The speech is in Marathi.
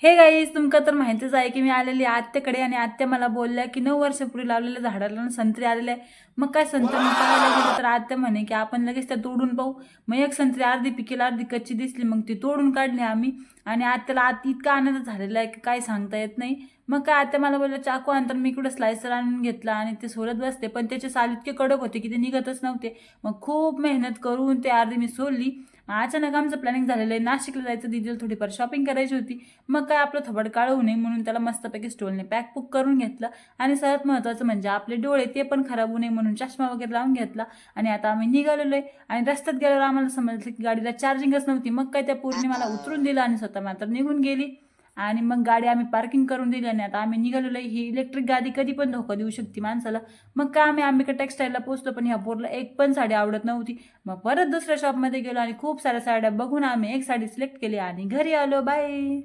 हे गाईज, तुमका तर माहितीच आहे की मी आलेली आत्याकडे आणि आत्या मला बोलल्या की 9 वर्षापूर्वी लावलेल्या झाडाला संत्री आलेले आहे. मग काय संत्री मग पाहायला गेलं तर आत्या म्हणे की आपण लगेच त्या तोडून पाहू. मग एक संत्री अर्धी पिकेल अर्धी कच्ची दिसली, मग ती तोडून काढली आम्ही. आणि आत्याला आत इतका आनंद झालेला आहे की काय सांगता येत नाही. मग काय आत्या मला बोलल्या चाकू आण, तर मी इकडे स्लायसर आणून घेतला आणि ते सोलत बसते, पण त्याचे साल इतके कडक होते की ते निघतच नव्हते. मग खूप मेहनत करून ते अर्धी मी सोलली. अचानक आमचं प्लॅनिंग झालेलं आहे नाशिकला जायचं, दिदीला थोडीफार शॉपिंग करायची होती. मग काय आपलं थोबड काळं होऊ नये म्हणून त्याला मस्तपैकी स्टोलने पॅक पुक करून घेतलं. आणि सर्वात महत्त्वाचं म्हणजे आपले डोळे ते पण खराब होऊ नये म्हणून चष्मा वगैरे लावून घेतला. आणि आता आम्ही निघालेलो आहे. आणि रस्त्यात गेल्यावर आम्हाला समजलं की गाडीला चार्जिंगच नव्हती. मग काय त्या पूर्णी मला उतरून दिलं आणि स्वतः मात्र निघून गेली. आणि मग गाडी आम्ही पार्किंग करून दिली आणि आता आम्ही निघालेलो आहे. ही इलेक्ट्रिक गाडी कधी पण धोका देऊ शकते माणसाला. मग काय आम्ही अंबिका टेक्सटाईलला पोहोचलो, पण ह्या पोरला एक पण साडी आवडत नव्हती. मग परत दुसऱ्या शॉपमध्ये गेलो आणि खूप साऱ्या साड्या बघून आम्ही एक साडी सिलेक्ट केली आणि घरी आलो. बाय.